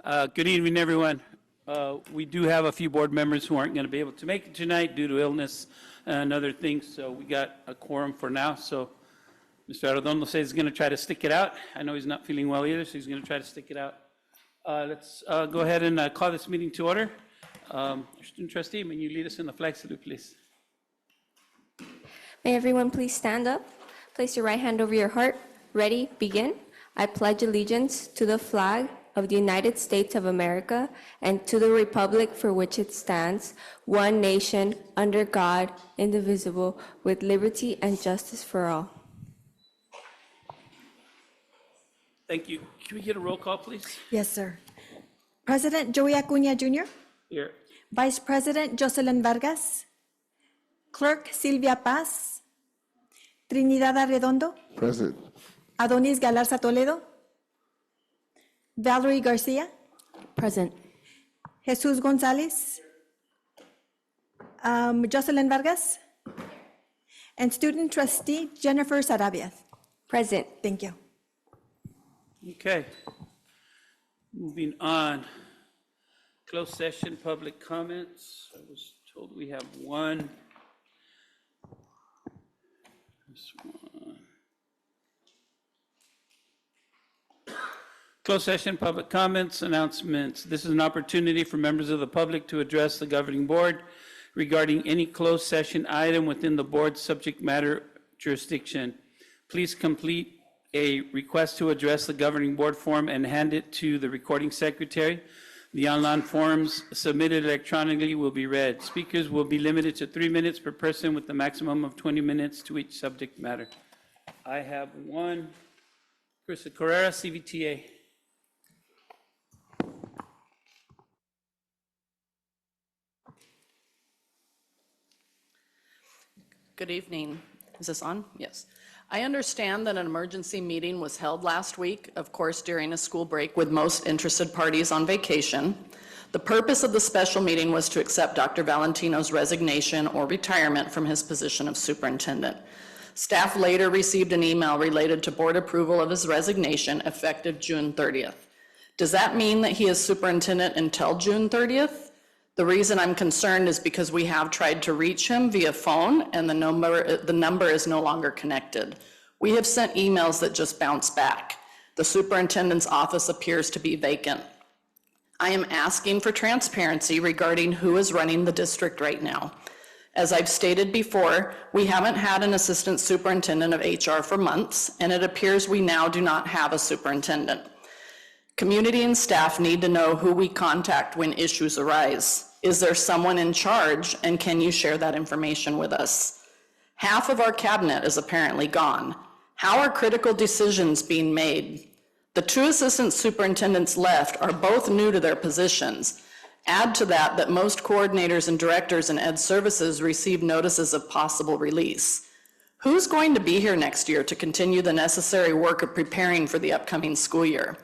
Good evening, everyone. We do have a few board members who aren't going to be able to make it tonight due to illness and other things, so we got a quorum for now. So Mr. Arredondo says he's going to try to stick it out. I know he's not feeling well either, so he's going to try to stick it out. Let's go ahead and call this meeting to order. Student trustee, may you lead us in the flag salute, please? May everyone please stand up. Place your right hand over your heart. Ready, begin. I pledge allegiance to the flag of the United States of America and to the republic for which it stands, one nation, under God, indivisible, with liberty and justice for all. Thank you. Can we get a roll call, please? Yes, sir. President Joey Acuña Jr., Here. Vice President Jocelyn Vargas, Clerk Silvia Paz, Trinidad Arredondo, Present. Adonis Galarza Toledo, Valerie Garcia, Present. Jesus Gonzalez, Jocelyn Vargas, and Student Trustee Jennifer Sarabia. Present. Thank you. Okay. Moving on. Closed session, public comments. I was told we have one. This one. Closed session, public comments, announcements. This is an opportunity for members of the public to address the governing board regarding any closed session item within the board's subject matter jurisdiction. Please complete a request to address the governing board form and hand it to the recording secretary. The online forms submitted electronically will be read. Speakers will be limited to 3 minutes per person with a maximum of 20 minutes to each subject matter. I have one. Chris Carrera, CVTA. Good evening. Is this on? Yes. I understand that an emergency meeting was held last week, of course, during a school break with most interested parties on vacation. The purpose of the special meeting was to accept Dr. Valentino's resignation or retirement from his position of superintendent. Staff later received an email related to board approval of his resignation effective June 30th. Does that mean that he is superintendent until June 30th? The reason I'm concerned is because we have tried to reach him via phone and the number is no longer connected. We have sent emails that just bounce back. The superintendent's office appears to be vacant. I am asking for transparency regarding who is running the district right now. As I've stated before, we haven't had an assistant superintendent of HR for months, and it appears we now do not have a superintendent. Community and staff need to know who we contact when issues arise. Is there someone in charge, and can you share that information with us? Half of our cabinet is apparently gone. How are critical decisions being made? The two assistant superintendents left are both new to their positions. Add to that most coordinators and directors in ed services receive notices of possible release. Who's going to be here next year to continue the necessary work of preparing for the upcoming school year?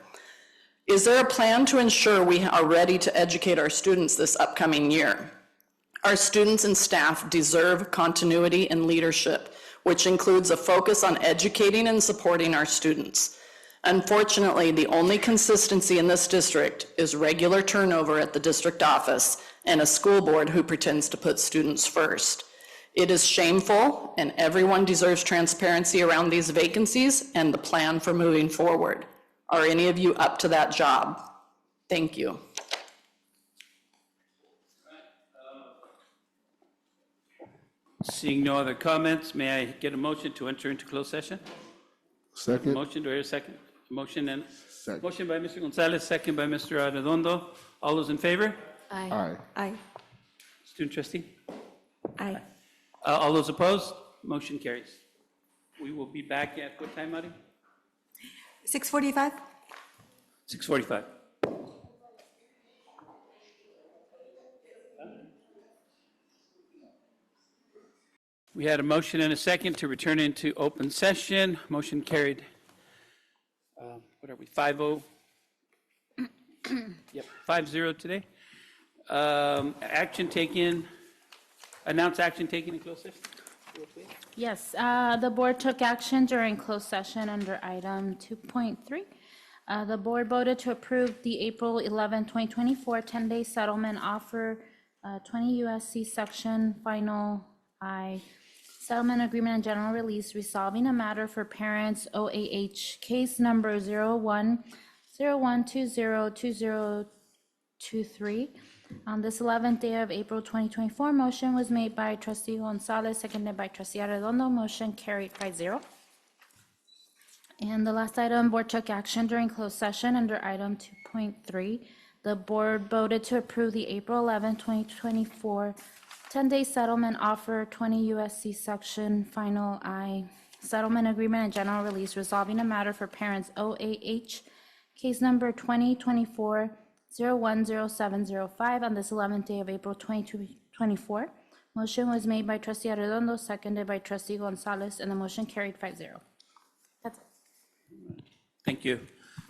Is there a plan to ensure we are ready to educate our students this upcoming year? Our students and staff deserve continuity and leadership, which includes a focus on educating and supporting our students. Unfortunately, the only consistency in this district is regular turnover at the district office and a school board who pretends to put students first. It is shameful, and everyone deserves transparency around these vacancies and the plan for moving forward. Are any of you up to that job? Thank you. Seeing no other comments, may I get a motion to enter into closed session? Second. Motion, do I hear a second? Motion and Second. motion by Mr. Gonzalez, second by Mr. Arredondo. All those in favor? Aye. Aye. Aye. Student trustee? Aye. All those opposed? Motion carries. We will be back at what time, Mari? 6:45. 6:45. We had a motion and a second to return into open session. Motion carried. What are we, 5-0? Yep, 5-0 today. Action taken, announce action taken in closed session. Yes, the board took action during closed session under item 2.3 The board voted to approve the April 11, 2024 10-day settlement offer, 20 USC Section Final I Settlement Agreement and General Release resolving a matter for parents OAH case number 01/20202023. On this 11th day of April 2024, motion was made by trustee Gonzalez, seconded by trustee Arredondo. Motion carried 5-0. And the last item, board took action during closed session under item 2.3. The board voted to approve the April 11, 2024 10-day settlement offer, 20 USC Section Final I Settlement Agreement and General Release resolving a matter for parents OAH, case number 2024-010705 on this 11th day of April 2024. Motion was made by trustee Arredondo, seconded by trustee Gonzalez, and the motion carried 5-0. That's it. Thank you.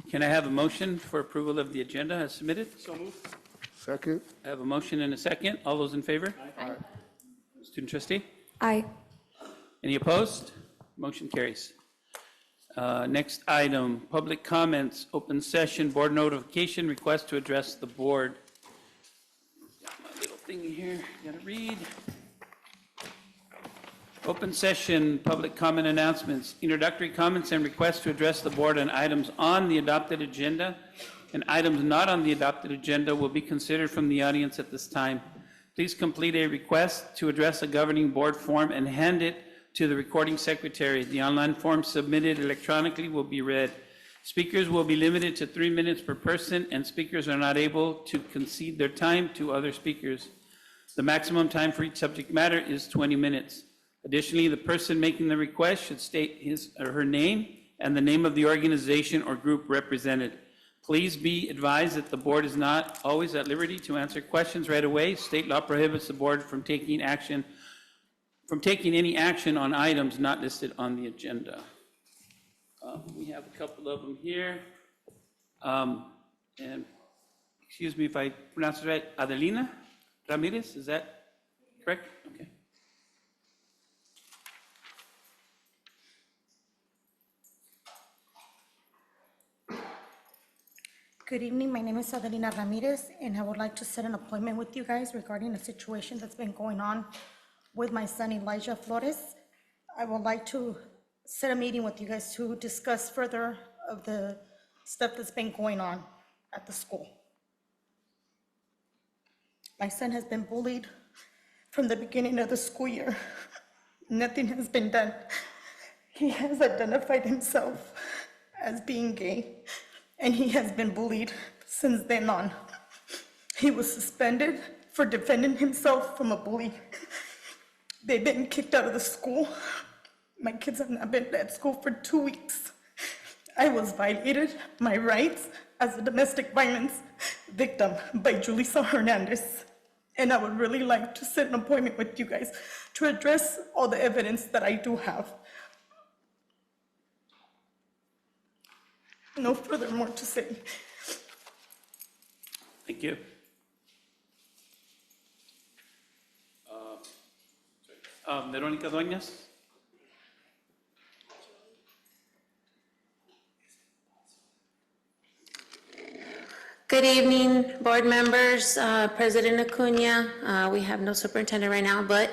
Can I have a motion for approval of the agenda as submitted? So moved. Second. I have a motion and a second. All those in favor? Aye. Student trustee? Aye. Any opposed? Motion carries. Next item, public comments, open session, board notification, request to address the board. Got my little thing here, gotta read. Open session, public comment announcements, introductory comments and requests to address the board on items on the adopted agenda and items not on the adopted agenda will be considered from the audience at this time. Please complete a request to address a governing board form and hand it to the recording secretary. The online form submitted electronically will be read. Speakers will be limited to 3 minutes per person, and speakers are not able to concede their time to other speakers. The maximum time for each subject matter is 20 minutes. Additionally, the person making the request should state his or her name and the name of the organization or group represented. Please be advised that the board is not always at liberty to answer questions right away. State law prohibits the board from taking any action on items not listed on the agenda. We have a couple of them here. And excuse me if I pronounce it right, Adelina Ramirez, is that correct? Okay. Good evening, my name is Adelina Ramirez, and I would like to set an appointment with you guys regarding a situation that's been going on with my son Elijah Flores. I would like to set a meeting with you guys to discuss further of the stuff that's been going on at the school. My son has been bullied from the beginning of the school year. Nothing has been done. He has identified himself as being gay, and he has been bullied since then on. He was suspended for defending himself from a bully. They've been kicked out of the school. My kids have not been at school for 2 weeks. I was violated my rights as a domestic violence victim by Julissa Hernandez. And I would really like to set an appointment with you guys to address all the evidence that I do have. No further more to say. Thank you. Verónica Dueñas. Good evening, board members, President Acuna. We have no superintendent right now, but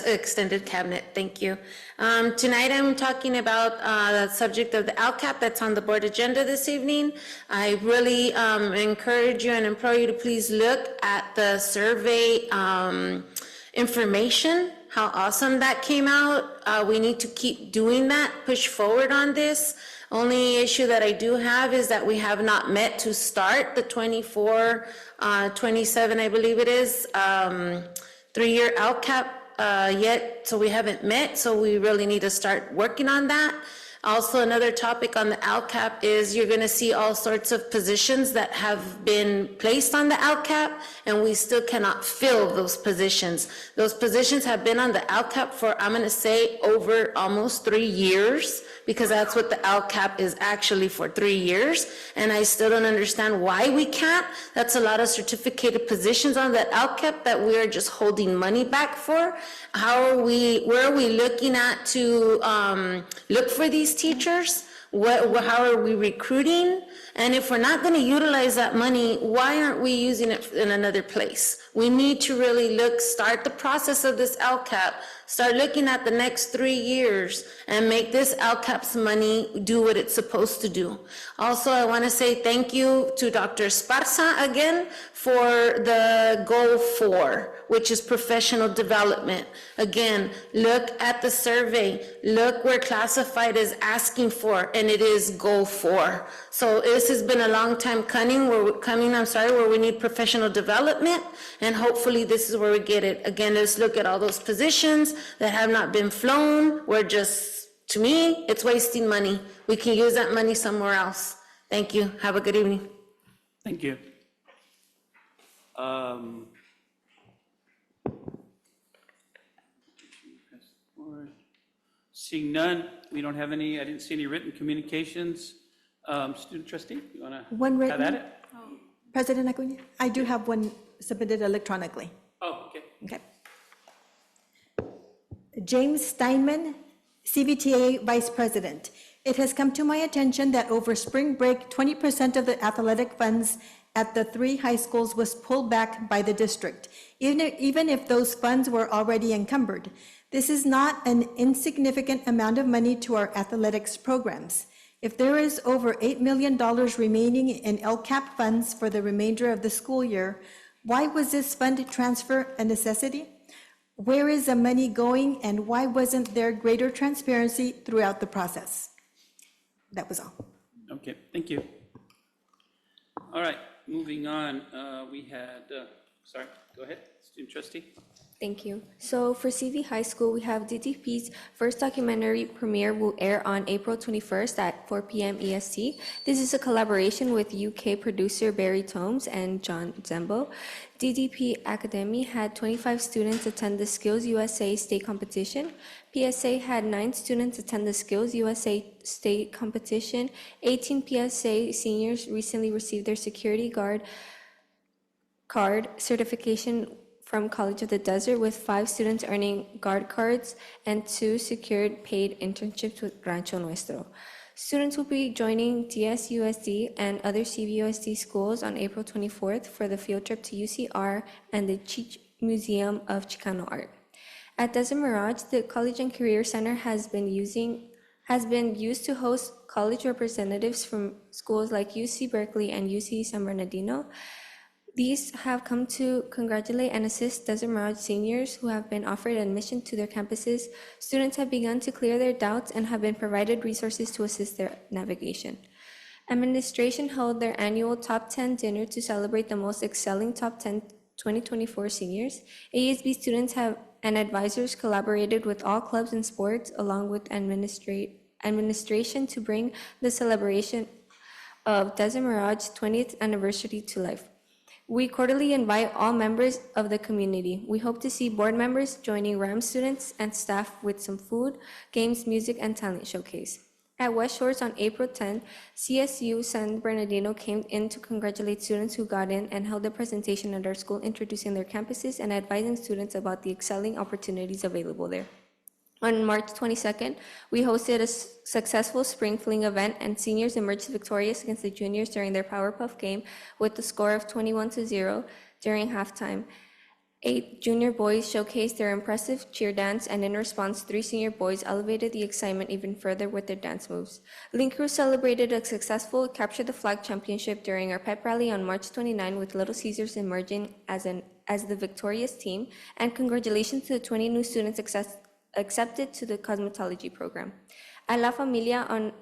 extended cabinet, thank you. Tonight I'm talking about the subject of the LCAP that's on the board agenda this evening. I really encourage you and implore you to please look at the survey information, how awesome that came out. We need to keep doing that, push forward on this. Only issue that I do have is that we have not met to start the 24, 27, I believe it is, 3-year LCAP yet, so we haven't met, so we really need to start working on that. Also, another topic on the LCAP is you're going to see all sorts of positions that have been placed on the LCAP, and we still cannot fill those positions. Those positions have been on the LCAP for, I'm going to say, over almost 3 years, because that's what the LCAP is actually for, 3 years, and I still don't understand why we can't. That's a lot of certificated positions on that LCAP that we are just holding money back for. Where are we looking at to look for these teachers? How are we recruiting? And if we're not going to utilize that money, why aren't we using it in another place? We need to really start the process of this LCAP, start looking at the next 3 years and make this LCAP's money do what it's supposed to do. Also, I want to say thank you to Dr. Esparza again for the goal 4, which is professional development. Again, look at the survey, look where classified is asking for, and it is goal 4. So this has been a long time coming, where we need professional development, and hopefully this is where we get it. Again, let's look at all those positions that have not been flown. To me, it's wasting money. We can use that money somewhere else. Thank you. Have a good evening. Thank you. Seeing none, we don't have any, I didn't see any written communications. Student trustee, you want One to have at written, it? President Acuña? I do have one submitted electronically. Oh, okay. Okay. James Steinman, CVTA Vice President. It has come to my attention that over spring break, 20% of the athletic funds at the 3 high schools was pulled back by the district, even if those funds were already encumbered. This is not an insignificant amount of money to our athletics programs. If there is over $8 million remaining in LCAP funds for the remainder of the school year, why was this fund transfer a necessity? Where is the money going, and why wasn't there greater transparency throughout the process? That was all. Okay, thank you. All right, moving on, we had, sorry, go ahead, student trustee. Thank you. So for CV High School, we have DTP's first documentary premiere will air on April 21st at 4 p.m. EST. This is a collaboration with UK producer Barry Tomes and John Zembo. DDP Academy had 25 students attend the Skills USA State Competition. PSA had 9 students attend the Skills USA State Competition. 18 PSA seniors recently received their security guard card certification from College of the Desert, with 5 students earning guard cards and 2 secured paid internships with Rancho Nuestro. Students will be joining CVUSD and other CVUSD schools on April 24th for the field trip to UCR and the Cheech Museum of Chicano Art. At Desert Mirage, the College and Career Center has been used to host college representatives from schools like UC Berkeley and UC San Bernardino. These have come to congratulate and assist Desert Mirage seniors who have been offered admission to their campuses. Students have begun to clear their doubts and have been provided resources to assist their navigation. Administration held their annual Top 10 dinner to celebrate the most excelling Top 10 2024 seniors. ASB students and advisors collaborated with all clubs and sports, along with administration, to bring the celebration of Desert Mirage 20th anniversary to life. We cordially invite all members of the community. We hope to see board members joining RAM students and staff with some food, games, music, and talent showcase. At West Shores on April 10, CSU San Bernardino came in to congratulate students who got in and held a presentation at our school introducing their campuses and advising students about the excelling opportunities available there. On March 22nd, we hosted a successful spring fling event, and seniors emerged victorious against the juniors during their Powerpuff game with the score of 21-0 during halftime. 8 junior boys showcased their impressive cheer dance, and in response, 3 senior boys elevated the excitement even further with their dance moves. Link Crew celebrated a successful Capture the Flag championship during our pep rally on March 29, with Little Caesars emerging as the victorious team, and congratulations to the 20 new students accepted to the cosmetology program. At La Familia on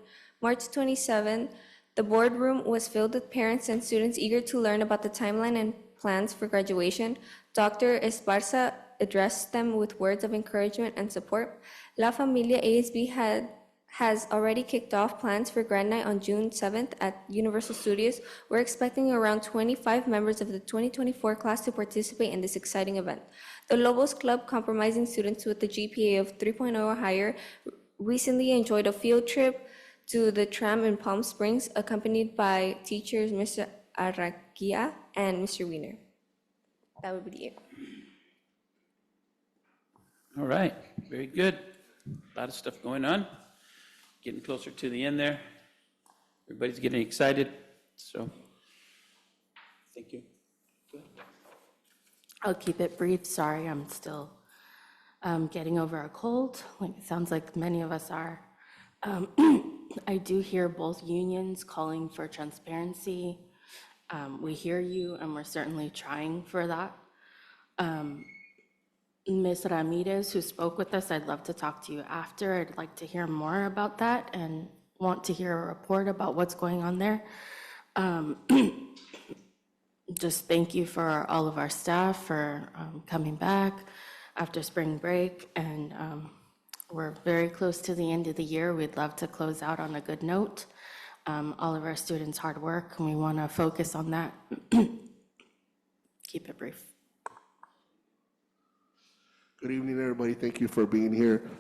March 27, the boardroom was filled with parents and students eager to learn about the timeline and plans for graduation. Dr. Esparza addressed them with words of encouragement and support. La Familia ASB has already kicked off plans for Grand Night on June 7th at Universal Studios. We're expecting around 25 members of the 2024 class to participate in this exciting event. The Lobos Club, comprising students with a GPA of 3.0 or higher, recently enjoyed a field trip to the tram in Palm Springs, accompanied by teachers Mr. Arraquia and Mr. Wiener. That would be it. All right, very good. A lot of stuff going on. Getting closer to the end there. Everybody's getting excited, so thank you. I'll keep it brief. Sorry, I'm still getting over a cold. Like, it sounds like many of us are. I do hear both unions calling for transparency. We hear you, and we're certainly trying for that. Ms. Ramirez, who spoke with us, I'd love to talk to you after. I'd like to hear more about that and want to hear a report about what's going on there. Just thank you for all of our staff for coming back after spring break, and we're very close to the end of the year. We'd love to close out on a good note. All of our students' hard work, and we want to focus on that. Keep it brief. Good evening, everybody. Thank you for being here.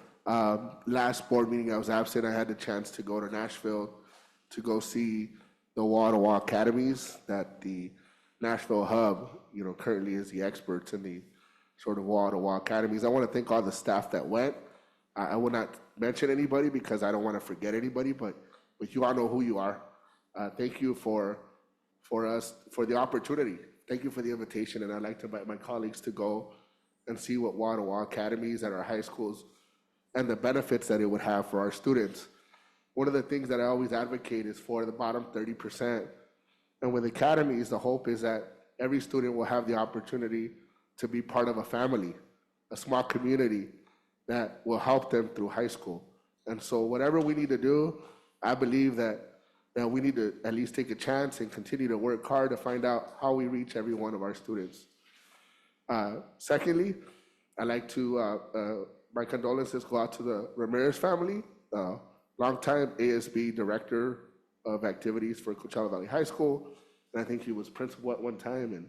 Last board meeting I was absent. I had the chance to go to Nashville to go see the wall-to-wall academies that the Nashville hub, currently is the experts in the sort of wall-to-wall academies. I want to thank all the staff that went. I will not mention anybody because I don't want to forget anybody, but you all know who you are. Thank you for the opportunity. Thank you for the invitation, and I'd like to invite my colleagues to go and see what wall-to-wall academies at our high schools and the benefits that it would have for our students. One of the things that I always advocate is for the bottom 30%. And with academies, the hope is that every student will have the opportunity to be part of a family, a small community that will help them through high school. And so whatever we need to do, I believe that we need to at least take a chance and continue to work hard to find out how we reach every one of our students. Secondly, I'd like to, my condolences go out to the Ramirez family, longtime ASB director of activities for Coachella Valley High School. And I think he was principal at one time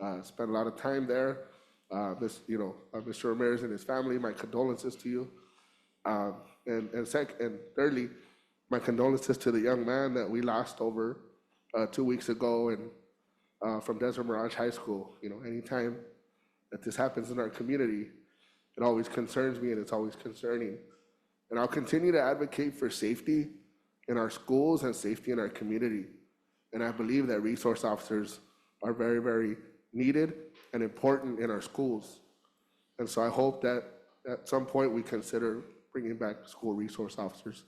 and spent a lot of time there. Mr. Ramirez and his family, my condolences to you. And thirdly, my condolences to the young man that we lost over 2 weeks ago and from Desert Mirage High School. Anytime that this happens in our community, it always concerns me and it's always concerning. And I'll continue to advocate for safety in our schools and safety in our community. And I believe that resource officers are very, very needed and important in our schools. And so I hope that at some point we consider bringing back school resource officers.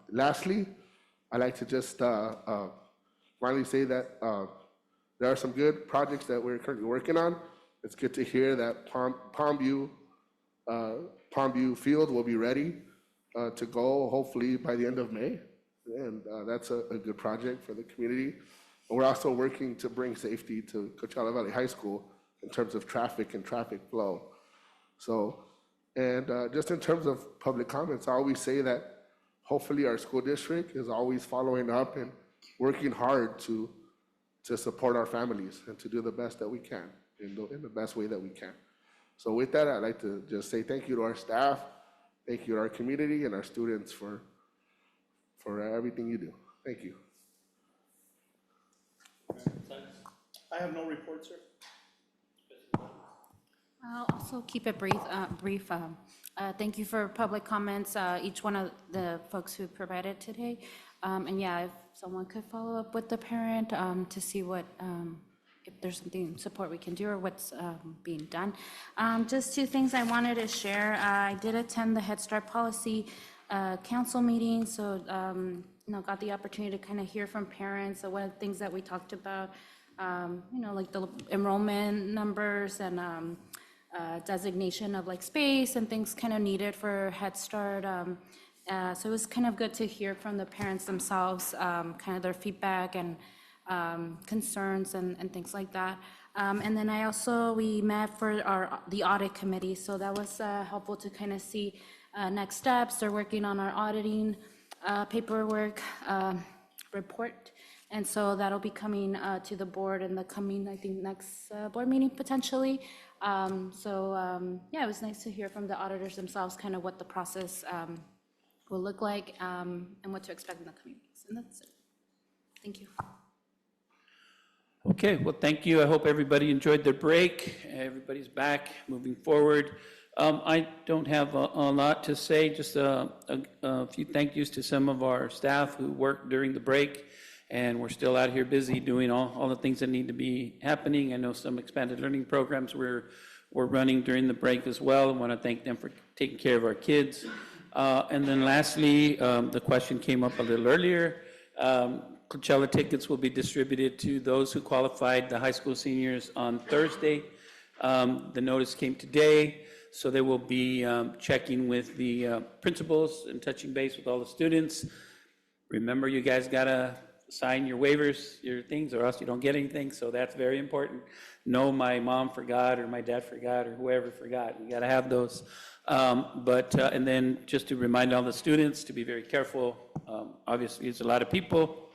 Lastly, I'd like to just finally say that there are some good projects that we're currently working on. It's good to hear that Palmview Field will be ready to go hopefully by the end of May. And that's a good project for the community. And we're also working to bring safety to Coachella Valley High School in terms of traffic and traffic flow. So, and just in terms of public comments, I always say that hopefully our school district is always following up and working hard to support our families and to do the best that we can in the best way that we can. So with that, I'd like to just say thank you to our staff, thank you to our community and our students for everything you do. Thank you. I have no report, sir. I'll also keep it brief. Thank you for public comments, each one of the folks who provided today. And yeah, if someone could follow up with the parent to see what, if there's something support we can do or what's being done. Just two things I wanted to share. I did attend the Head Start Policy Council meeting, so got the opportunity to kind of hear from parents. So one of the things that we talked about, like the enrollment numbers and designation of like space and things kind of needed for Head Start. So it was kind of good to hear from the parents themselves, kind of their feedback and concerns and things like that. And then we met for the audit committee, so that was helpful to kind of see next steps. They're working on our auditing paperwork report, and so that'll be coming to the board in the coming, I think, next board meeting potentially. Yeah, it was nice to hear from the auditors themselves kind of what the process will look like and what to expect in the coming weeks. And that's it. Thank you. Okay, well, thank you. I hope everybody enjoyed their break. Everybody's back, moving forward. I don't have a lot to say, just a few thank yous to some of our staff who worked during the break, and we're still out here busy doing all the things that need to be happening. I know some expanded learning programs we're running during the break as well. I want to thank them for taking care of our kids. And then lastly, the question came up a little earlier. Coachella tickets will be distributed to those who qualified, the high school seniors, on Thursday. The notice came today, so they will be checking with the principals and touching base with all the students. Remember, you guys gotta sign your waivers, your things, or else you don't get anything, so that's very important. No, my mom forgot, or my dad forgot, or whoever forgot. You gotta have those. And then just to remind all the students to be very careful. Obviously, it's a lot of people,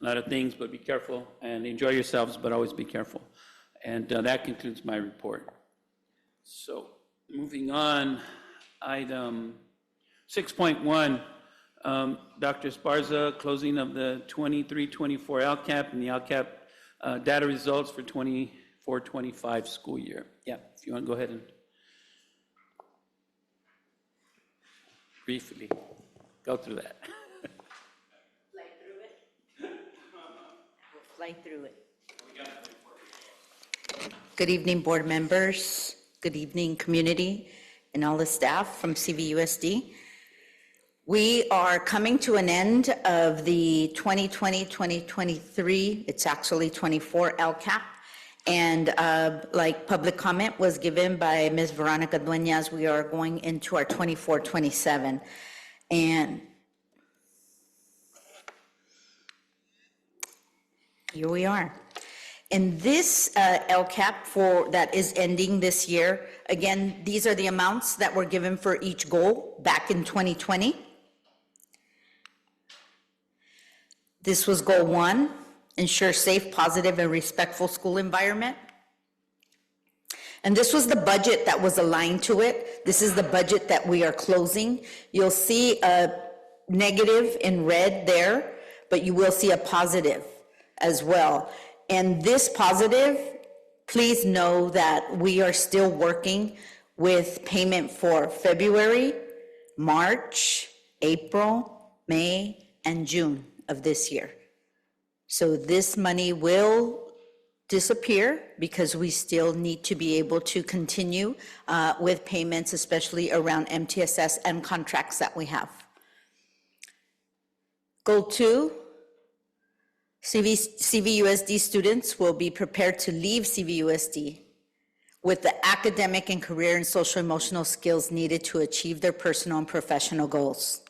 a lot of things, but be careful and enjoy yourselves, but always be careful. And that concludes my report. So moving on, item 6.1, Dr. Esparza, closing of the 23-24 LCAP and the LCAP data results for 24-25 school year. Yeah, if you want to go ahead and briefly go through that. Fly through it. Good evening, board members. Good evening, community, and all the staff from CVUSD. We are coming to an end of the 2020-2023, it's actually 24 LCAP. And like public comment was given by Ms. Veronica Dueñas, we are going into our 24-27. And here we are. In this LCAP that is ending this year, again, these are the amounts that were given for each goal back in 2020. This was goal 1, ensure safe, positive, and respectful school environment. And this was the budget that was aligned to it. This is the budget that we are closing. You'll see a negative in red there, but you will see a positive as well. And this positive, please know that we are still working with payment for February, March, April, May, and June of this year. So this money will disappear because we still need to be able to continue with payments, especially around MTSS and contracts that we have. Goal 2, CVUSD students will be prepared to leave CVUSD with the academic and career and social emotional skills needed to achieve their personal and professional goals.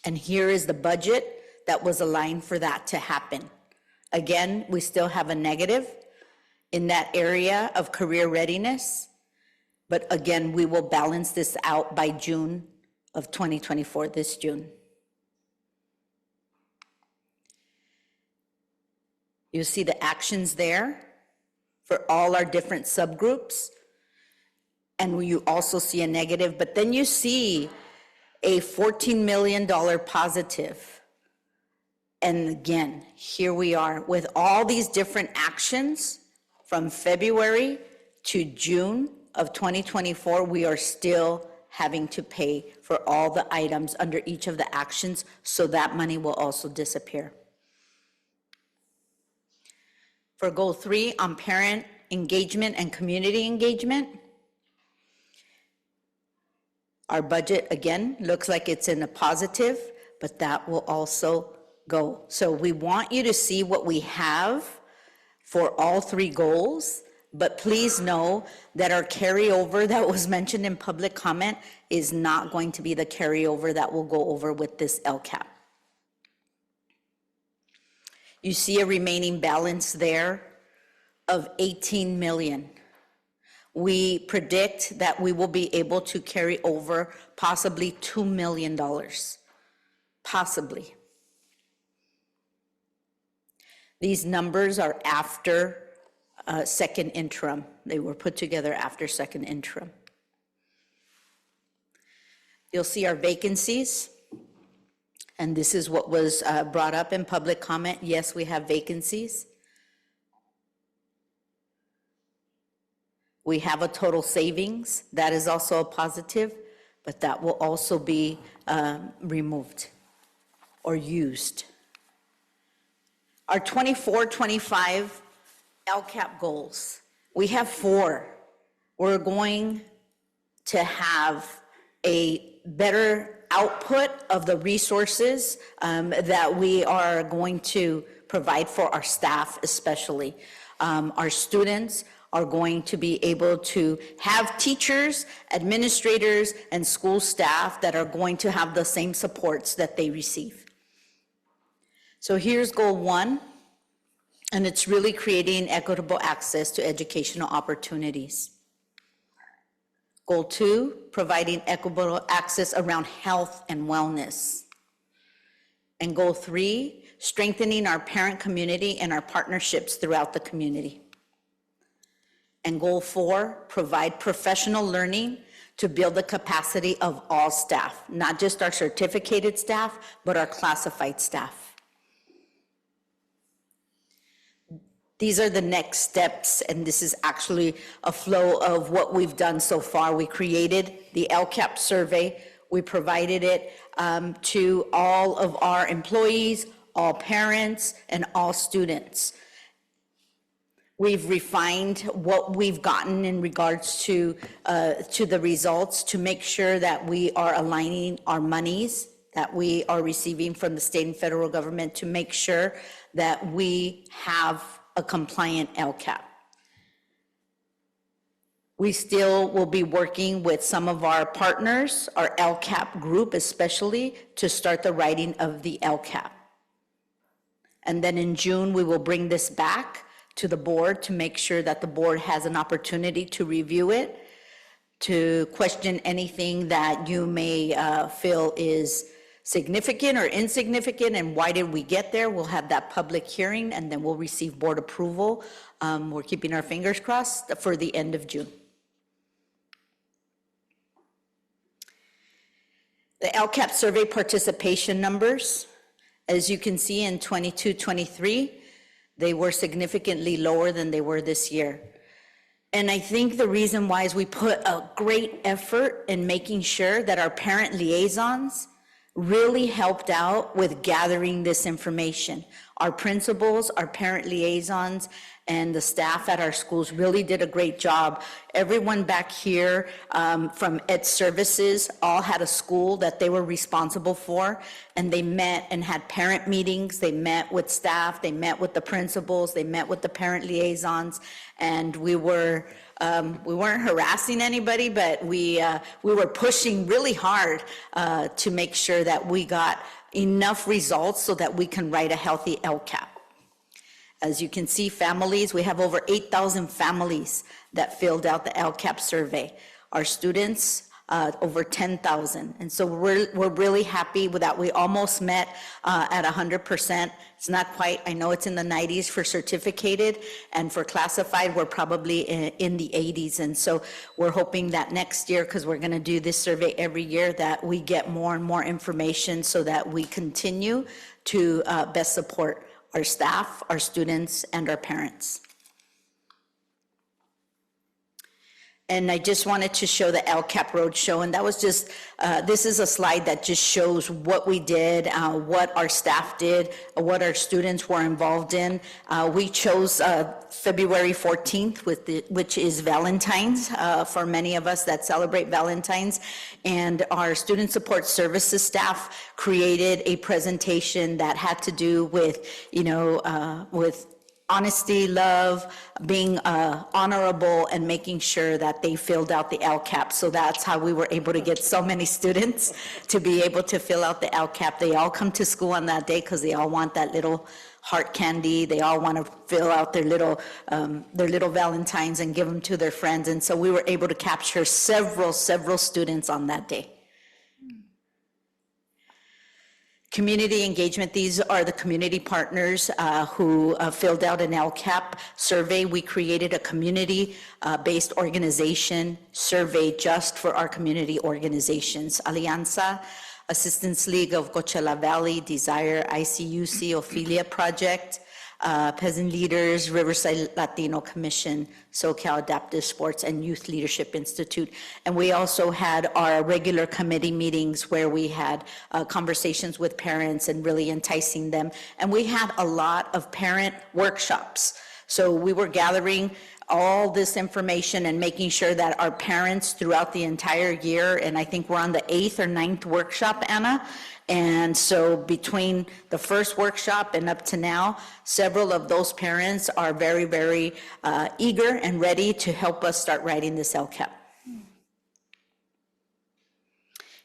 And here is the budget that was aligned for that to happen. Again, we still have a negative in that area of career readiness, but again, we will balance this out by June of 2024, this June. You see the actions there for all our different subgroups. And you also see a negative, but then you see a $14 million positive. And again, here we are with all these different actions from February to June of 2024, we are still having to pay for all the items under each of the actions, so that money will also disappear. For goal 3 on parent engagement and community engagement, our budget again looks like it's in a positive, but that will also go. So we want you to see what we have for all 3 goals, but please know that our carryover that was mentioned in public comment is not going to be the carryover that will go over with this LCAP. You see a remaining balance there of 18 million. We predict that we will be able to carry over possibly $2 million, possibly. These numbers are after second interim. They were put together after second interim. You'll see our vacancies. And this is what was brought up in public comment. Yes, we have vacancies. We have a total savings. That is also a positive, but that will also be removed or used. Our 24-25 LCAP goals, we have 4. We're going to have a better output of the resources that we are going to provide for our staff especially. Our students are going to be able to have teachers, administrators, and school staff that are going to have the same supports that they receive. So here's goal 1, and it's really creating equitable access to educational opportunities. Goal 2, providing equitable access around health and wellness. And goal 3, strengthening our parent community and our partnerships throughout the community. And goal 4, provide professional learning to build the capacity of all staff, not just our certificated staff, but our classified staff. These are the next steps, and this is actually a flow of what we've done so far. We created the LCAP survey. We provided it to all of our employees, all parents, and all students. We've refined what we've gotten in regards to the results to make sure that we are aligning our monies that we are receiving from the state and federal government to make sure that we have a compliant LCAP. We still will be working with some of our partners, our LCAP group especially, to start the writing of the LCAP. And then in June, we will bring this back to the board to make sure that the board has an opportunity to review it, to question anything that you may feel is significant or insignificant, and why did we get there? We'll have that public hearing, and then we'll receive board approval. We're keeping our fingers crossed for the end of June. The LCAP survey participation numbers, as you can see in 22-23, they were significantly lower than they were this year. And I think the reason why is we put a great effort in making sure that our parent liaisons really helped out with gathering this information. Our principals, our parent liaisons, and the staff at our schools really did a great job. Everyone back here from Ed Services all had a school that they were responsible for, and they met and had parent meetings. They met with staff, they met with the principals, they met with the parent liaisons, and we weren't harassing anybody, but we were pushing really hard to make sure that we got enough results so that we can write a healthy LCAP. As you can see, families, we have over 8,000 families that filled out the LCAP survey. Our students, over 10,000. And so we're really happy with that. We almost met at 100%. It's not quite, I know it's in the 90s for certificated, and for classified, we're probably in the 80s. And so we're hoping that next year, because we're gonna do this survey every year, that we get more and more information so that we continue to best support our staff, our students, and our parents. And I just wanted to show the LCAP Roadshow, and that was just, this is a slide that just shows what we did, what our staff did, what our students were involved in. We chose February 14th, which is Valentine's, for many of us that celebrate Valentine's. And our Student Support Services staff created a presentation that had to do with, with honesty, love, being honorable, and making sure that they filled out the LCAP. So that's how we were able to get so many students to be able to fill out the LCAP. They all come to school on that day because they all want that little heart candy. They all want to fill out their little Valentines and give them to their friends. And so we were able to capture several students on that day. Community engagement, these are the community partners who filled out an LCAP survey. We created a community-based organization survey just for our community organizations. Alianza, Assistance League of Coachella Valley, Desire, ICUC, Ophelia Project, Peasant Leaders, Riverside Latino Commission, SoCal Adaptive Sports, and Youth Leadership Institute. And we also had our regular committee meetings where we had conversations with parents and really enticing them. And we had a lot of parent workshops. So we were gathering all this information and making sure that our parents throughout the entire year, and I think we're on the 8th or 9th workshop, Anna. And so between the first workshop and up to now, several of those parents are very, very eager and ready to help us start writing this LCAP.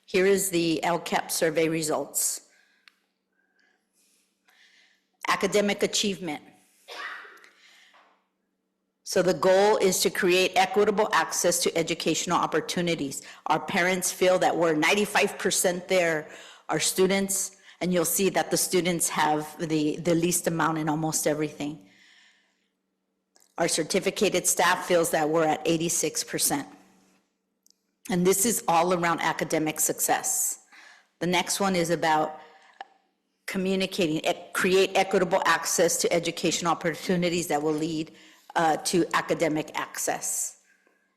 Here is the LCAP survey results. Academic achievement. So the goal is to create equitable access to educational opportunities. Our parents feel that we're 95% there. Our students, and you'll see that the students have the least amount in almost everything. Our certificated staff feels that we're at 86%. And this is all around academic success. The next one is about communicating, create equitable access to educational opportunities that will lead to academic access.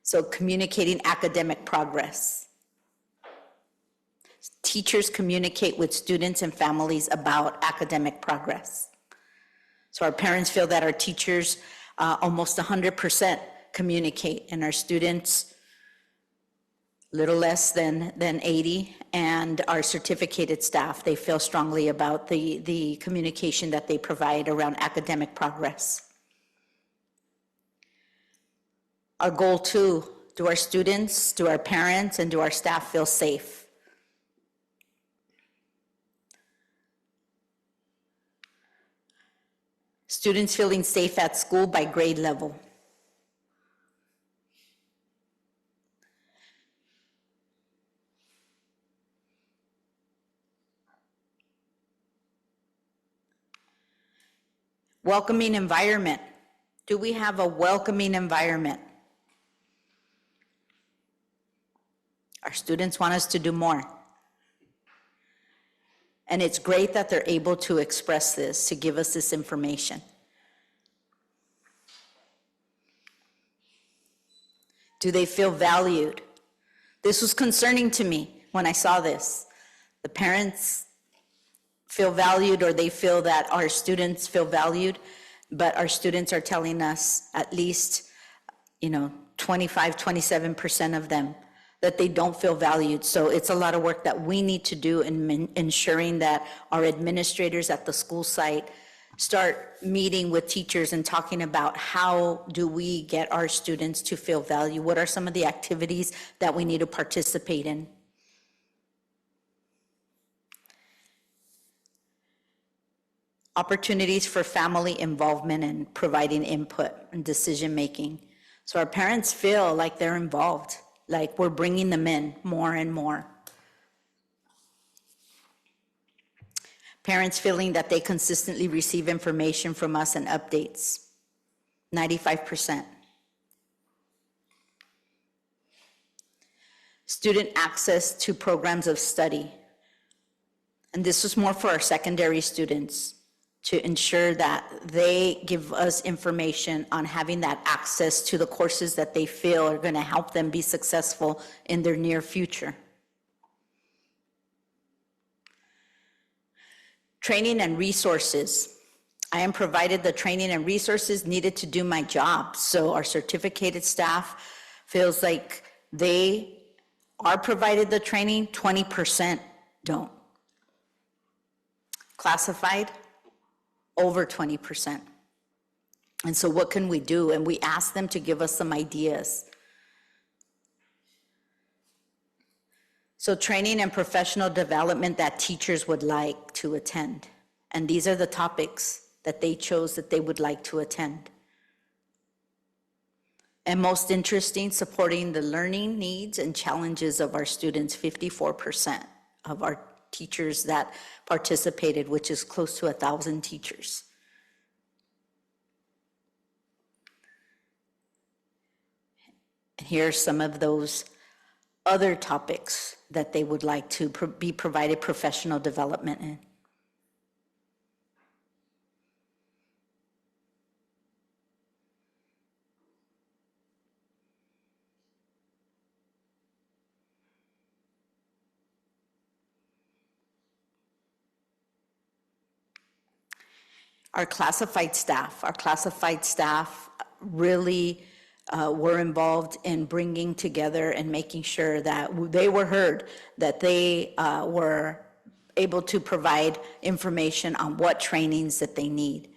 So communicating academic progress. Teachers communicate with students and families about academic progress. So our parents feel that our teachers almost 100% communicate, and our students little less than 80, and our certificated staff, they feel strongly about the communication that they provide around academic progress. Our goal too, do our students, do our parents, and do our staff feel safe? Students feeling safe at school by grade level. Welcoming environment. Do we have a welcoming environment? Our students want us to do more. And it's great that they're able to express this, to give us this information. Do they feel valued? This was concerning to me when I saw this. The parents feel valued, or they feel that our students feel valued, but our students are telling us at least, 25, 27% of them that they don't feel valued. So it's a lot of work that we need to do in ensuring that our administrators at the school site start meeting with teachers and talking about how do we get our students to feel valued? What are some of the activities that we need to participate in? Opportunities for family involvement and providing input and decision-making. So our parents feel like they're involved, like we're bringing them in more and more. Parents feeling that they consistently receive information from us and updates, 95%. Student access to programs of study. And this was more for our secondary students, to ensure that they give us information on having that access to the courses that they feel are going to help them be successful in their near future. Training and resources. I am provided the training and resources needed to do my job. So our certificated staff feels like they are provided the training, 20% don't. Classified, over 20%. And so what can we do? And we ask them to give us some ideas. So training and professional development that teachers would like to attend. And these are the topics that they chose that they would like to attend. And most interesting, supporting the learning needs and challenges of our students, 54% of our teachers that participated, which is close to 1,000 teachers. And here are some of those other topics that they would like to be provided professional development in. our classified staff. Our classified staff really were involved in bringing together and making sure that they were heard, that they were able to provide information on what trainings that they need.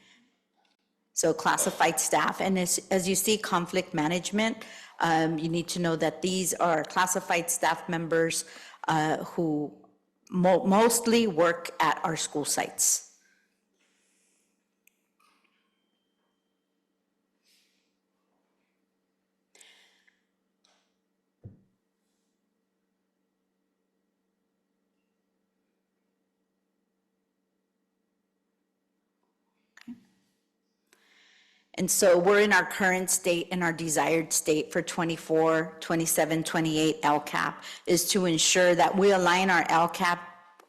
So classified staff, and as you see, conflict management, you need to know that these are classified staff members who mostly work at our school sites. And so we're in our current state and our desired state for 24, 27, 28 LCAP is to ensure that we align our LCAP,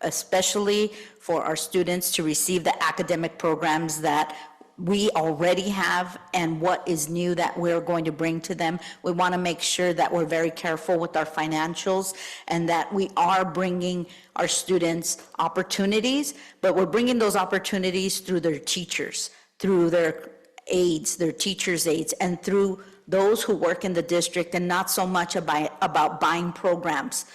especially for our students to receive the academic programs that we already have and what is new that we're going to bring to them. We want to make sure that we're very careful with our financials and that we are bringing our students opportunities, but we're bringing those opportunities through their teachers, through their aides, their teachers' aides, and through those who work in the district, and not so much about buying programs.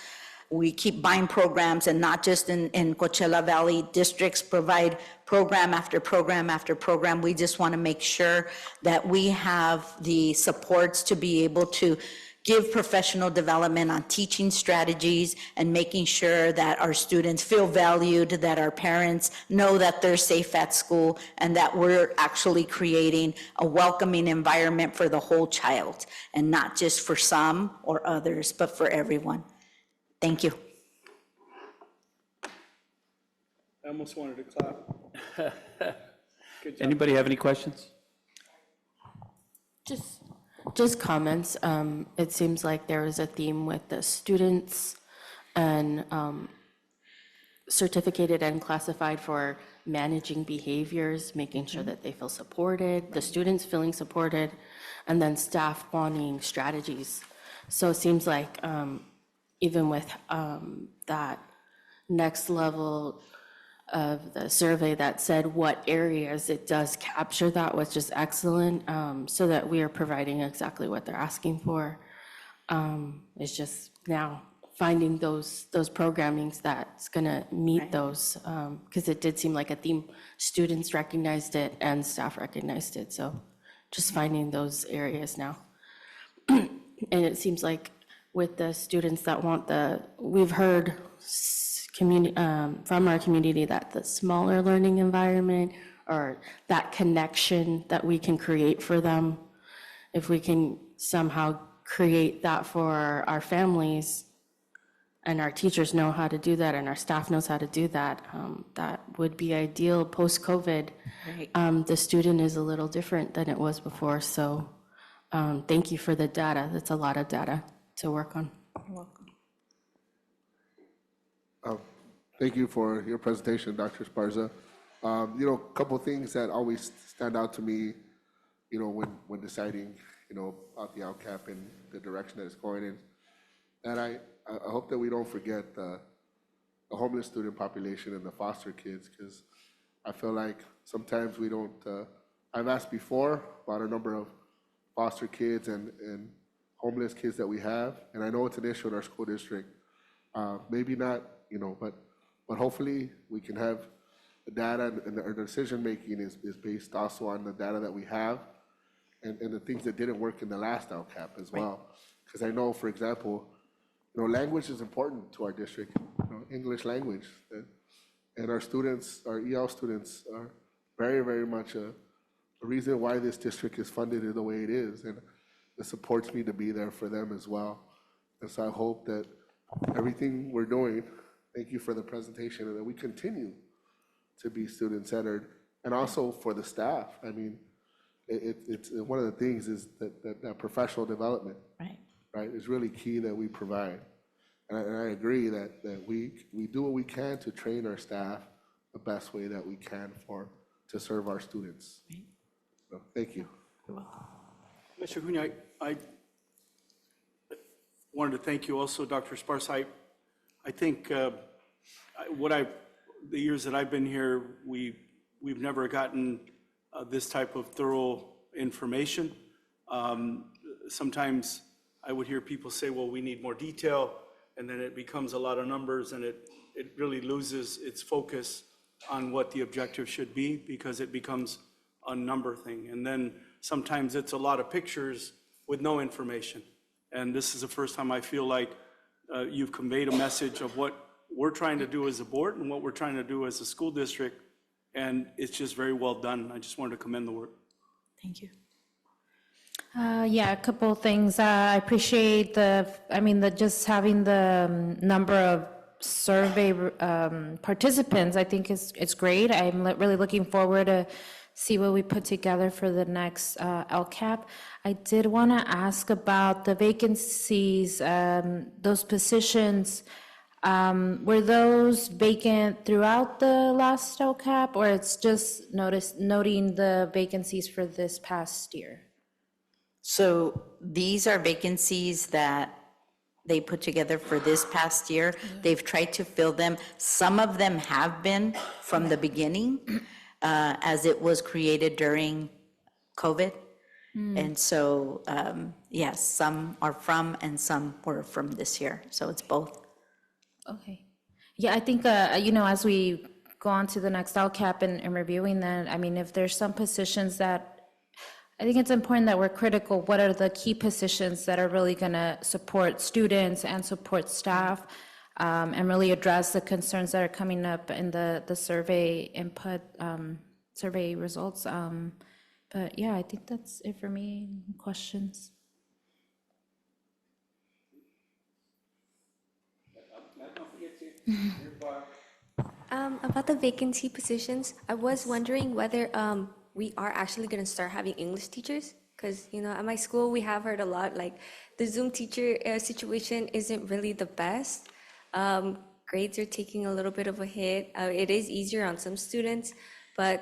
We keep buying programs, and not just in Coachella Valley. Districts provide program after program after program. We just want to make sure that we have the supports to be able to give professional development on teaching strategies and making sure that our students feel valued, that our parents know that they're safe at school, and that we're actually creating a welcoming environment for the whole child, and not just for some or others, but for everyone. Thank you. I almost wanted to clap. Good job. Anybody have any questions? Just comments. It seems like there is a theme with the students and certificated and classified for managing behaviors, making sure that they feel supported, the students feeling supported, and then staff wanting strategies. So it seems like even with that next level of the survey that said what areas it does capture, that was just excellent, so that we are providing exactly what they're asking for. It's just now finding those programmings that's gonna meet those, because it did seem like a theme. Students recognized it and staff recognized it, so just finding those areas now. And it seems like with the students that want we've heard from our community that the smaller learning environment or that connection that we can create for them, if we can somehow create that for our families, and our teachers know how to do that and our staff knows how to do that, that would be ideal post-COVID. Right. The student is a little different than it was before, so thank you for the data. That's a lot of data to work on. You're welcome. Thank you for your presentation, Dr. Esparza. You know, a couple of things that always stand out to me, you know, when deciding, you know, about the LCAP and the direction that it's going in. And I hope that we don't forget the homeless student population and the foster kids, because I feel like sometimes we don't, I've asked before about a number of foster kids and homeless kids that we have, and I know it's an issue in our school district. Maybe not, you know, but hopefully we can have the data, and our decision-making is based also on the data that we have and the things that didn't work in the last LCAP as well. Because I know, for example, you know, language is important to our district, you know, English language. And our students, our EL students are very, very much a reason why this district is funded the way it is. And it supports me to be there for them as well. And so I hope that everything we're doing, thank you for the presentation, and that we continue to be student-centered, and also for the staff. I mean, it's one of the things is that professional development, right, is really key that we provide. And I agree that we do what we can to train our staff the best way that we can to serve our students. So, thank you. Mr. Cunha, I wanted to thank you also, Dr. Esparza. I think the years that I've been here, we've never gotten this type of thorough information. Sometimes I would hear people say, well, we need more detail, and then it becomes a lot of numbers, and it really loses its focus on what the objective should be, because it becomes a number thing. And then sometimes it's a lot of pictures with no information. And this is the first time I feel like you've conveyed a message of what we're trying to do as a board and what we're trying to do as a school district. And it's just very well done. I just wanted to commend the work. Thank you. Yeah, a couple of things. I appreciate just having the number of survey participants. I think it's great. I'm really looking forward to see what we put together for the next LCAP. I did want to ask about the vacancies, those positions. Were those vacant throughout the last LCAP, or it's just noting the vacancies for this past year? So these are vacancies that they put together for this past year. They've tried to fill them. Some of them have been from the beginning, as it was created during COVID. And so, yes, some are from and some were from this year. So it's both. Okay. Yeah, I think, as we go on to the next LCAP and reviewing that, I mean, if there's some positions that, I think it's important that we're critical, what are the key positions that are really going to support students and support staff, and really address the concerns that are coming up in the survey input, survey results. But yeah, I think that's it for me. Questions? About the vacancy positions, I was wondering whether we are actually going to start having English teachers, because at my school we have heard a lot like the Zoom teacher situation isn't really the best. Grades are taking a little bit of a hit. It is easier on some students, but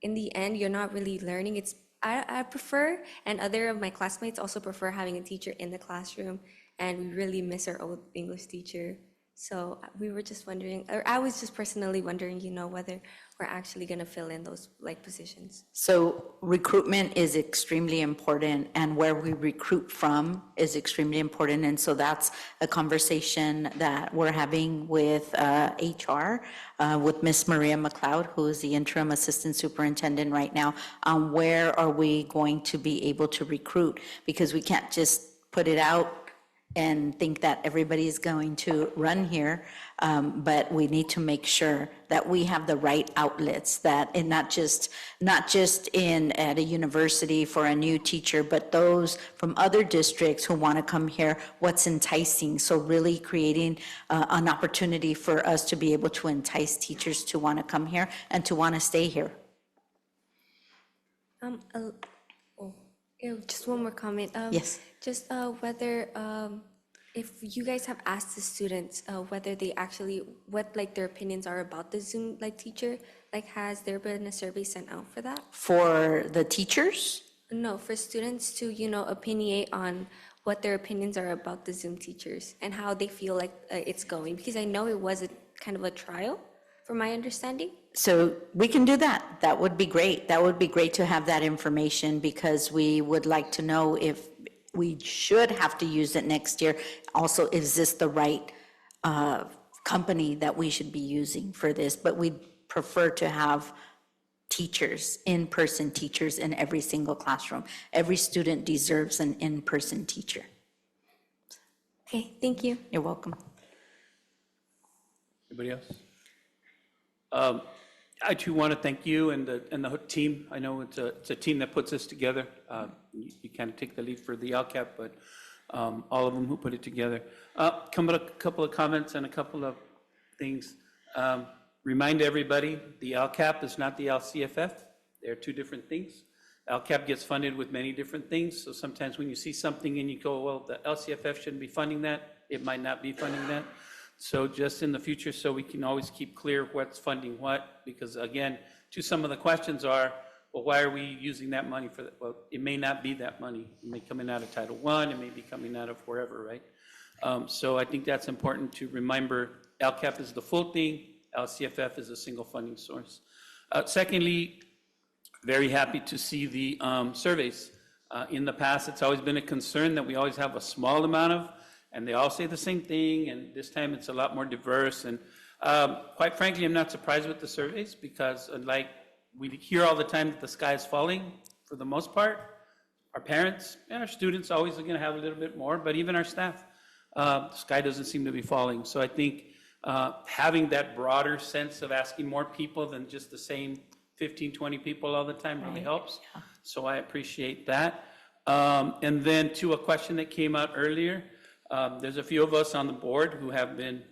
in the end you're not really learning. I prefer, and other of my classmates also prefer, having a teacher in the classroom, and we really miss our old English teacher. So we were just wondering, or I was just personally wondering, whether we're actually going to fill in those positions. So recruitment is extremely important, and where we recruit from is extremely important. And so that's a conversation that we're having with HR, with Miss Maria McLeod, who is the interim assistant superintendent right now, on where are we going to be able to recruit, because we can't just put it out and think that everybody is going to run here, but we need to make sure that we have the right outlets, that, and not just at a university for a new teacher, but those from other districts who want to come here, what's enticing. So really creating an opportunity for us to be able to entice teachers to want to come here and to want to stay here. Just one more comment. Yes. Just whether, if you guys have asked the students whether they actually, what their opinions are about the Zoom teacher, has there been a survey sent out for that? For the teachers? No, for students to, opinionate on what their opinions are about the Zoom teachers and how they feel like it's going, because I know it was a kind of a trial, from my understanding. So we can do that. That would be great. That would be great to have that information, because we would like to know if we should have to use it next year. Also, is this the right company that we should be using for this? But we'd prefer to have teachers, in-person teachers in every single classroom. Every student deserves an in-person teacher. Okay, thank you. You're welcome. Anybody else? I too want to thank you and the team. I know it's a team that puts this together. You kind of take the lead for the LCAP, but all of them who put it together. A couple of comments and a couple of things. Remind everybody, the LCAP is not the LCFF. They're two different things. LCAP gets funded with many different things, so sometimes when you see something and you go, well, the LCFF shouldn't be funding that, it might not be funding that. So just in the future, so we can always keep clear what's funding what, because again, some of the questions are, well, why are we using that money for that? Well, it may not be that money. It may be coming out of Title I, it may be coming out of wherever, right? So I think that's important to remember. LCAP is the full thing, LCFF is a single funding source. Secondly, very happy to see the surveys. In the past, it's always been a concern that we always have a small amount of, and they all say the same thing, and this time it's a lot more diverse. And quite frankly, I'm not surprised with the surveys, because like we hear all the time that the sky is falling for the most part. Our parents and our students always are going to have a little bit more, but even our staff, the sky doesn't seem to be falling. So I think having that broader sense of asking more people than just the same 15, 20 people all the time really helps. So I appreciate that. And then to a question that came out earlier, there's a few of us on the board who have been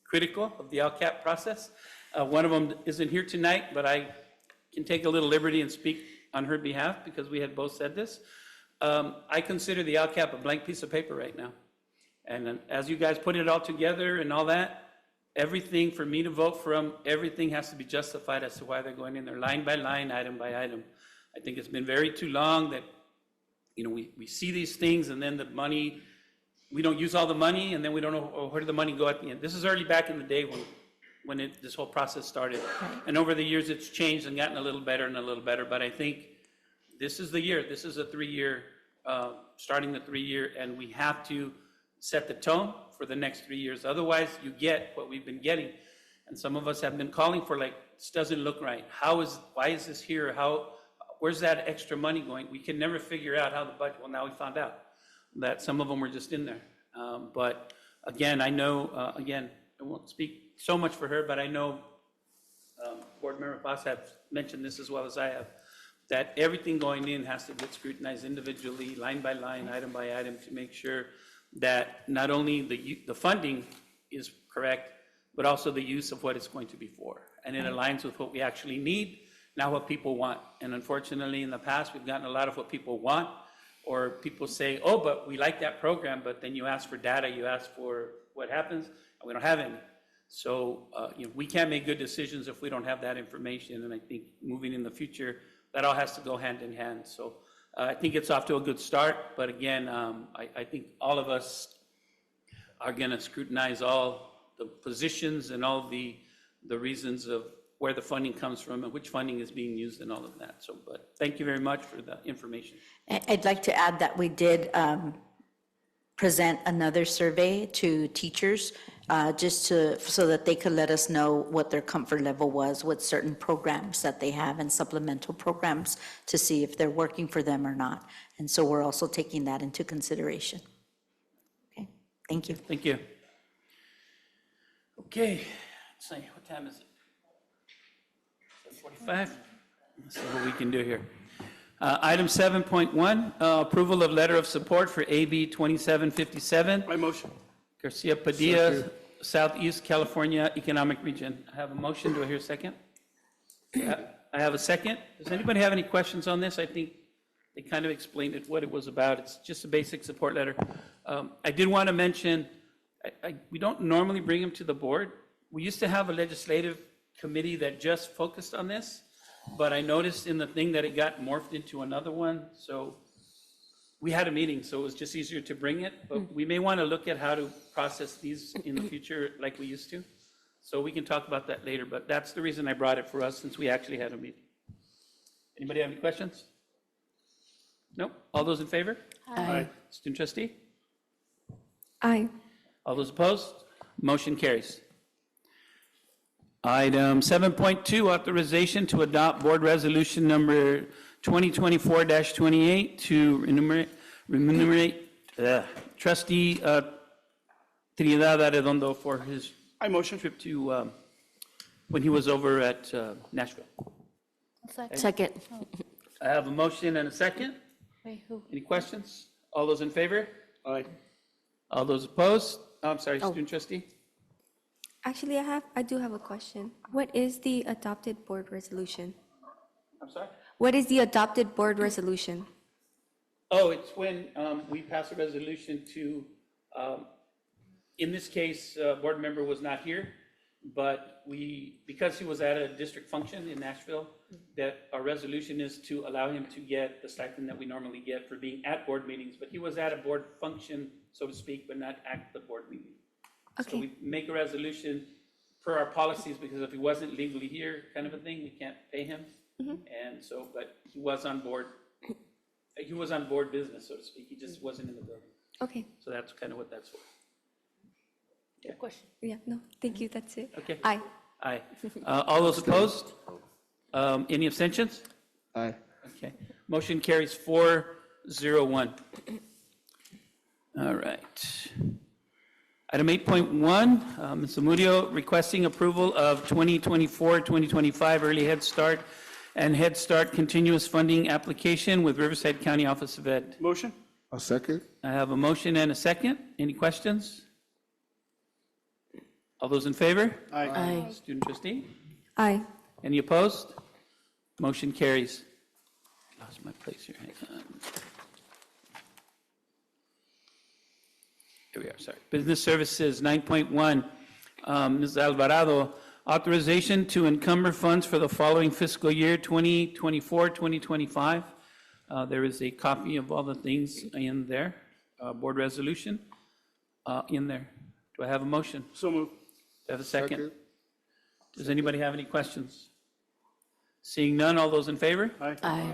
critical of the LCAP process. One of them isn't here tonight, but I can take a little liberty and speak on her behalf because we had both said this. I consider the LCAP a blank piece of paper right now. And as you guys put it all together and all that, everything for me to vote for them, everything has to be justified as to why they're going in there line by line, item by item. I think it's been very too long that, you know, we see these things and then the money, we don't use all the money and then we don't know where did the money go at the end. This is early back in the day when this whole process started. And over the years, it's changed and gotten a little better and a little better. But I think this is the year. This is a 3-year, starting the 3-year, and we have to set the tone for the next 3 years. Otherwise, you get what we've been getting. And some of us have been calling for, like, this doesn't look right. Why is this here? Where's that extra money going? We can never figure out how the budget, well, now we found out that some of them were just in there. But again, I know, again, I won't speak so much for her, but I know Board Member Paz has mentioned this as well as I have, that everything going in has to get scrutinized individually, line by line, item by item, to make sure that not only the funding is correct, but also the use of what it's going to be for. And it aligns with what we actually need, not what people want. And unfortunately, in the past, we've gotten a lot of what people want, or people say, oh, but we like that program, but then you ask for data, you ask for what happens, and we don't have any. So you know, we can't make good decisions if we don't have that information, and I think moving in the future, that all has to go hand in hand. So I think it's off to a good start, but again, I think all of us are going to scrutinize all the positions and all the reasons of where the funding comes from and which funding is being used and all of that. So, but thank you very much for the information. I'd like to add that we did present another survey to teachers so that they could let us know what their comfort level was with certain programs that they have and supplemental programs to see if they're working for them or not. And so we're also taking that into consideration. Okay, thank you. Thank you. Okay, let's see, what time is it? 7:45? Let's see what we can do here. Item 7.1, approval of letter of support for AB 2757. My motion. Garcia Padilla, Southeast California Economic Region. I have a motion. Do I hear a second? I have a second. Does anybody have any questions on this? I think they kind of explained it, what it was about. It's just a basic support letter. I did want to mention, we don't normally bring them to the board. We used to have a legislative committee that just focused on this, but I noticed in the thing that it got morphed into another one. So we had a meeting, so it was just easier to bring it, but we may want to look at how to process these in the future like we used to. So we can talk about that later, but that's the reason I brought it for us, since we actually had a meeting. Anybody have any questions? No? All those in favor? Aye. Student trustee? Aye. All those opposed? Motion carries. Item 7.2, authorization to adopt board resolution number 2024-28 to remunerate trustee Trinidad Arredondo for his I motion. trip to, when he was over at Nashville. Second. I have a motion and a second. Wait, who? Any questions? All those in favor? Aye. All those opposed? Oh, I'm sorry, student trustee? Actually, I do have a question. What is the adopted board resolution? I'm sorry? What is the adopted board resolution? Oh, it's when we pass a resolution to, in this case, board member was not here, but because he was at a district function in Nashville, that our resolution is to allow him to get the stipend that we normally get for being at board meetings, but he was at a board function, so to speak, but not at the board meeting. So Okay. we make a resolution per our policies, because if he wasn't legally here, kind of a thing, we can't pay him. And so, but he was on board business, so to speak. He just wasn't in the building. Okay, So that's kind of what that's for. yeah, no, thank you, that's it. Okay. Aye. Aye. All those opposed? Any abstentions? Aye. Okay. Motion carries 4-0-1. All right. Item 8.1, Ms. Zamudio requesting approval of 2024-2025 Early Head Start and Head Start Continuous Funding Application with Riverside County Office of Ed. Motion? A second? I have a motion and a second. Any questions? All those in favor? Aye. Student trustee? Aye. Any opposed? Motion carries. Lost my place here. Hang on. Here we are, sorry. Business Services, 9.1. Ms. Alvarado, authorization to encumber funds for the following fiscal year, 2024, 2025. There is a copy of all the things in there, board resolution in there. Do I have a motion? So moved. Do I have a second? Does anybody have any questions? Seeing none, all those in favor? Aye. Aye.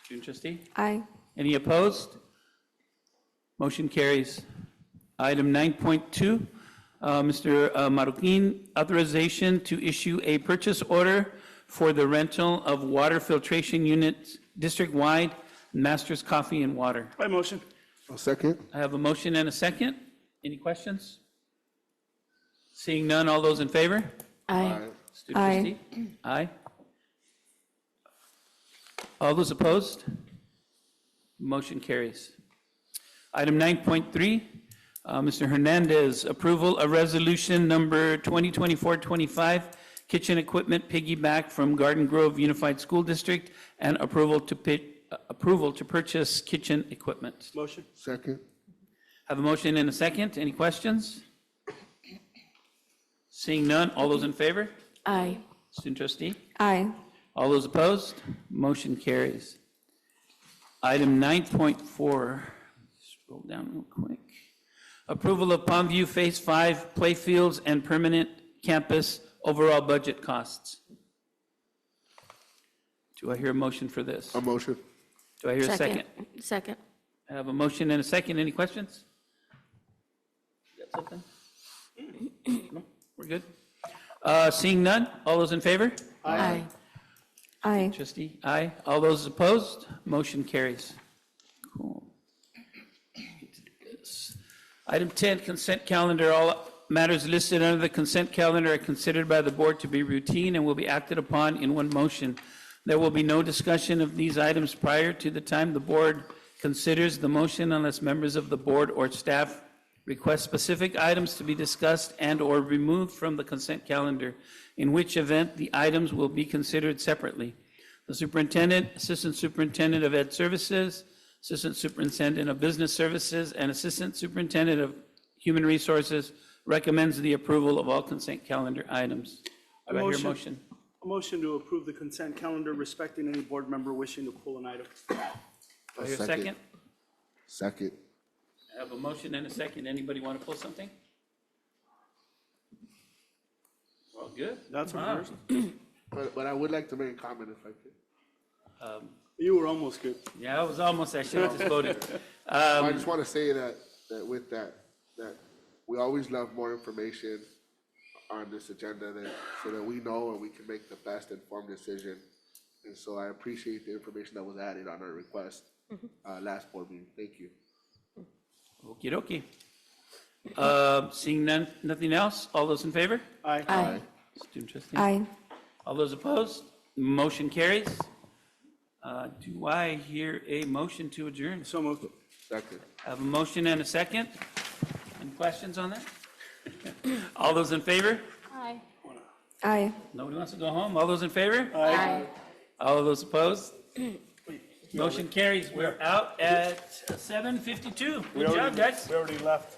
Student trustee? Aye. Any opposed? Motion carries. Item 9.2, Mr. Marroquin, authorization to issue a purchase order for the rental of water filtration units district-wide, Masters Coffee and Water. By motion? A second? I have a motion and a second. Any questions? Seeing none, all those in favor? Aye. Student Aye. trustee? Aye. All those opposed? Motion carries. Item 9.3, Mr. Hernandez, approval of resolution number 2024-25, kitchen equipment piggyback from Garden Grove Unified School District, and approval to purchase kitchen equipment. Motion? Second? Have a motion and a second. Any questions? Seeing none, all those in favor? Aye. Student trustee? Aye. All those opposed? Motion carries. Item 9.4, scroll down real quick. Approval of Palmview Phase 5 playfields and permanent campus overall budget costs. Do I hear a motion for this? A motion? Do I hear a second? Second. I have a motion and a second. Any questions? Got something? No? We're good? Seeing none, all those in favor? Aye. Aye. Trustee, aye. All those opposed? Motion carries. Cool. Item 10, consent calendar. All matters listed under the consent calendar are considered by the board to be routine and will be acted upon in one motion. There will be no discussion of these items prior to the time the board considers the motion unless members of the board or staff request specific items to be discussed and/or removed from the consent calendar, in which event the items will be considered separately. The superintendent, assistant superintendent of Ed Services, assistant superintendent of Business Services, and assistant superintendent of Human Resources recommends the approval of all consent calendar items. Do I hear a motion? A motion to approve the consent calendar respecting any board member wishing to pull an item. Do I hear a second? Second. I have a motion and a second. Anybody want to pull something? Well, good. That's a Wow. first. But I would like to make a comment if I could. You were almost good. Yeah, I was almost, I should have just voted. I just want to say that with that we always love more information on this agenda so that we know and we can make the best informed decision. And so I appreciate the information that was added on our request last board meeting. Thank you. Okey dokey. Seeing nothing else, all those in favor? Aye. Aye. Student trustee? Aye. All those opposed? Motion carries. Do I hear a motion to adjourn? So moved. Second. I have a motion and a second. Any questions on that? All those in favor? Aye. Aye. Nobody wants to go home? All those in favor? Aye. All of those opposed? Motion carries. We're out at 7:52. Good job, guys. We already left.